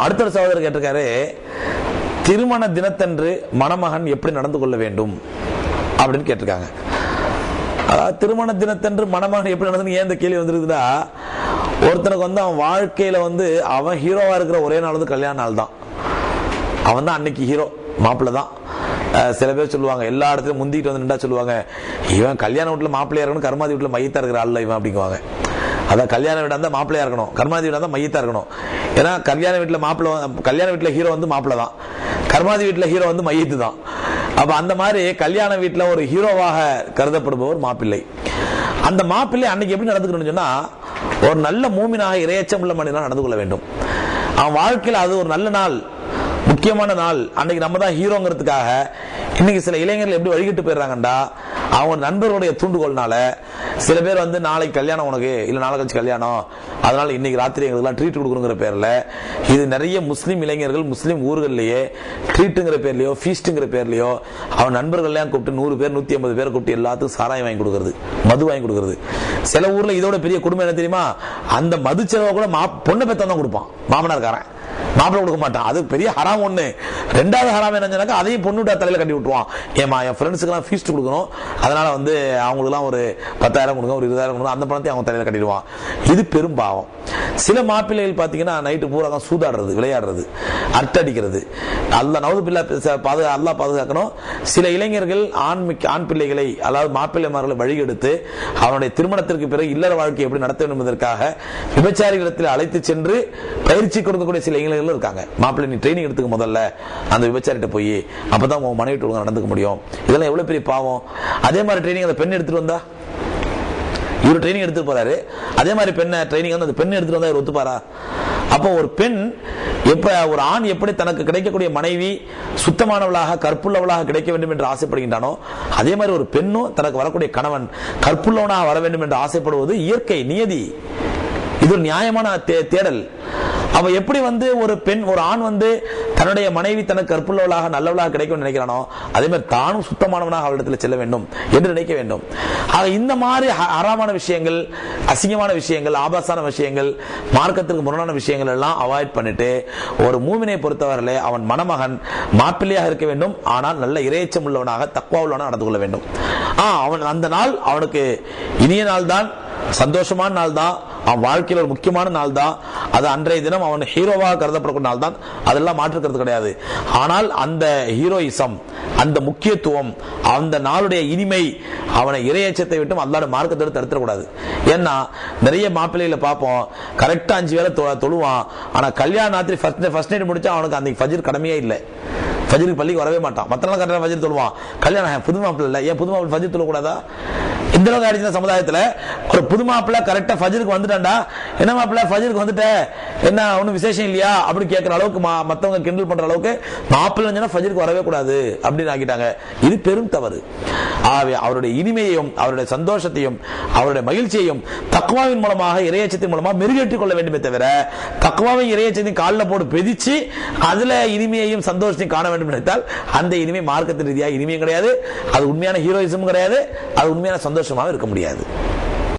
அடுத்த சகோதரர் கேட்டிருக்காரு, திருமண தினத்தன்று மணமகன் எப்படி நடந்து கொள்ள வேண்டும் அப்படின்னு கேட்டிருக்காங்க. திருமண தினத்தன்று மணமகன் எப்படி நடந்து ஏன் இந்த கேள்வி வந்துருக்குதா, ஒருத்தனுக்கு வந்து அவன் வாழ்க்கையில வந்து அவன் ஹீரோவா இருக்கிற ஒரே நாள் வந்து கல்யாண நாள் தான். அவன் தான் அன்னைக்கு ஹீரோ, மாப்பிள்ள தான். சில பேர் சொல்லுவாங்க, எல்லா இடத்துலையும் முந்திட்டு வந்து நின்றா சொல்லுவாங்க, இவன் கல்யாண வீட்டில் மாப்பிள்ளையா இருக்கணும், கர்மாதி வீட்டில் மையத்தா இருக்கிற ஆள் இவன் அப்படிங்குவாங்க. அதான் கல்யாண வீடாக இருந்தால் மாப்பிள்ளையா இருக்கணும், கர்மாதி வீடாக இருந்தால் மையத்தா இருக்கணும். ஏன்னா கல்யாண வீட்டில் மாப்பிள்ளை, கல்யாண வீட்டில் ஹீரோ வந்து மாப்பிள்ளை தான், கர்மாதி வீட்டில் ஹீரோ வந்து மையத்து தான். அப்ப அந்த மாதிரி கல்யாண வீட்டில் ஒரு ஹீரோவாக கருதப்படுபவர் மாப்பிள்ளை. அந்த மாப்பிள்ளை அன்னைக்கு எப்படி நடந்துக்கணும்னு சொன்னா, ஒரு நல்ல மூமினாக இறையச்சம் உள்ள மனிதனாக நடந்து கொள்ள வேண்டும். அவன் வாழ்க்கையில் அது ஒரு நல்ல நாள், முக்கியமான நாள். அன்னைக்கு நம்ம தான் ஹீரோங்கிறதுக்காக இன்னைக்கு சில இளைஞர்கள் எப்படி வழிகிட்டு போயிடுறாங்கண்டா, அவங்க நண்பர்களுடைய தூண்டுகோள்னால சில பேர் வந்து நாளைக்கு கல்யாணம் உனக்கு, இல்லை நாளை கழிச்சு கல்யாணம், அதனால இன்னைக்கு ராத்திரி எங்களுக்குலாம் ட்ரீட் கொடுக்குற பேர்ல இது நிறைய முஸ்லீம் இளைஞர்கள் முஸ்லீம் ஊர்கள்லயே ட்ரீட்டுங்கிற பேர்லயோ ஃபீஸ்ட்டுங்கிற பேர்லயோ அவன் நண்பர்கள்லாம் கூப்பிட்டு 100 பேர் 150 பேர் கூப்பிட்டு எல்லாத்துக்கும் சாராயம் வாங்கி கொடுக்கறது, மது வாங்கி கொடுக்கறது. சில ஊர்ல இதோட பெரிய குடும்பம் என்ன தெரியுமா, அந்த மது செலவை கூட பொண்ணை பெத்தம் தான் கொடுப்பான் மாமனார்காரன், மாப்பிள்ளை கொடுக்க மாட்டான். அது பெரிய ஹராம் ஒண்ணு. ரெண்டாவது ஹராம் என்னன்னாக்கா, அதையும் பொண்ணுட்டா தலையில கட்டி விட்டுருவான். ஏமா என் ஃப்ரெண்ட்ஸுக்கு எல்லாம் ஃபீஸ்ட் கொடுக்கணும், அதனால வந்து அவங்களுக்கு எல்லாம் ஒரு 10,000 கொடுங்க, ஒரு 20,000 கொடுங்க, அந்த பணத்தை அவங்க தலையில கட்டிடுவான். இது பெரும் பாவம். சில மாப்பிள்ளைகள் பாத்தீங்கன்னா நைட்டு பூரா சூதாடுறது, விளையாடுறது, அர்த்தடிக்கிறது. அல்ல நவது பிள்ளை அல்லா பாதுகாக்கணும். சில இளைஞர்கள் ஆண் பிள்ளைகளை, அதாவது மாப்பிள்ளைமார்களை வழிகெடுத்து அவனுடைய திருமணத்திற்கு பிறகு இல்லற வாழ்க்கை எப்படி நடத்த வேண்டும் என்பதற்காக விபச்சாரிகளிடத்தில் அழைத்து சென்று பயிற்சி கொடுக்கக்கூடிய சில இளைஞர்கள் இருக்காங்க. மாப்பிள்ளை நீ ட்ரைனிங் எடுத்துக்க முதல்ல அந்த விபச்சாரிட்ட போய், அப்பதான் உங்க மனைவி ஒழுங்கா நடந்துக்க முடியும். இதெல்லாம் எவ்வளவு பெரிய பாவம். அதே மாதிரி ட்ரைனிங் அந்த பெண் எடுத்துட்டு வந்தா, இவர் ட்ரைனிங் எடுத்துட்டு போறாரு, அதே மாதிரி பெண்ணை ட்ரைனிங் வந்து அந்த பெண் எடுத்துட்டு வந்தா இவர் ஒத்துப்பாரா? அப்போ ஒரு பெண் எப்ப, ஒரு ஆண் எப்படி தனக்கு கிடைக்கக்கூடிய மனைவி சுத்தமானவளாக கற்புள்ளவளாக கிடைக்க வேண்டும் என்று ஆசைப்படுகின்றானோ, அதே மாதிரி ஒரு பெண்ணும் தனக்கு வரக்கூடிய கணவன் கற்புள்ளவனாக வர வேண்டும் என்று ஆசைப்படுவது இயற்கை, நியதி. இது ஒரு நியாயமான தேடல். அவ எப்படி வந்து ஒரு பெண், ஒரு ஆண் வந்து தன்னுடைய மனைவி தனக்கு கற்புள்ளவளாக நல்லவளாக கிடைக்கும் நினைக்கிறானோ, அதே மாதிரி தானும் சுத்தமானவனாக அவளிடத்தில் செல்ல வேண்டும் என்று நினைக்க வேண்டும். ஆக இந்த மாதிரி ஹராமான விஷயங்கள், அசிங்கமான விஷயங்கள், ஆபாசான விஷயங்கள், மார்க்கத்திற்கு முரணான விஷயங்கள் எல்லாம் அவாய்ட் பண்ணிட்டு ஒரு மூமினை பொறுத்தவரையிலே அவன் மணமகன் மாப்பிள்ளையாக இருக்க வேண்டும், ஆனால் நல்ல இறையச்சம் உள்ளவனாக தக்வா உள்ளவனாக நடந்து கொள்ள வேண்டும். அவன் அந்த நாள் அவனுக்கு இனிய நாள் தான், சந்தோஷமான நாள் தான், அவன் வாழ்க்கையில் ஒரு முக்கியமான நாள் தான். அது அன்றைய தினம் அவன் ஹீரோவாக கருதப்படக்கூடிய நாள் தான், அதெல்லாம் மாற்றுக்கிறது கிடையாது. ஆனால் அந்த ஹீரோயிசம், அந்த முக்கியத்துவம், அந்த நாளுடைய இனிமை அவனை இறையச்சத்தை விட்டும் அல்லாஹ்வுடைய மார்க்கத்தை தடுத்துடக்கூடாது. ஏன்னா நிறைய மாப்பிள்ளைகளை பார்ப்போம், கரெக்டா 5 வேளை தொழுவான், ஆனா கல்யாண ராத்திரி ஃபர்ஸ்ட் நைட் முடிச்சா அவனுக்கு அந்த ஃபஜ்ர் கடமையே இல்லை, ஃபஜ்ருக்கு பள்ளிக்கு வரவே மாட்டான். மற்ற நாள் கரெக்டாக ஃபஜ்ர் தொழுவான். கல்யாணம் புது மாப்பிள்ளை இல்லை, ஏன் புது மாப்பிள்ளை ஃபஜ்ர் தொழக்கூடாதா? இந்த அளவுக்கு ஆயிடுச்சு சமுதாயத்தில். ஒரு புது மாப்பிள்ளை கரெக்டா ஃபஜ்ருக்கு வந்துட்டான்டா, என்ன மாப்பிள்ளை ஃபஜ்ருக்கு வந்துட்ட, என்ன ஒன்னும் விசேஷம் இல்லையா அப்படி கேட்கிற அளவுக்கு மத்தவங்க கிண்டல் பண்ற அளவுக்கு மாப்பிள்ளை ஃபஜ்ருக்கு வரவே கூடாது அப்படின்னு ஆக்கிட்டாங்க. இது பெரும் தவறு. அவருடைய இனிமையையும் அவருடைய சந்தோஷத்தையும் அவருடைய மகிழ்ச்சியையும் தக்வாவின் மூலமாக இறையச்சத்தின் மூலமாக மெருகேற்றிக் கொள்ள வேண்டுமே தவிர, தக்வாவை இறையச்சத்தையும் காலில் போட்டு பெதிச்சு அதுல இனிமையையும் சந்தோஷத்தையும் காண வேண்டும் நினைத்தால் அந்த இனிமை மார்க்கத்தின் ரீதியாக இனிமையும் கிடையாது, அது உண்மையான ஹீரோயிசமும் கிடையாது, அது உண்மையான சந்தோஷமாக இருக்க முடியாது.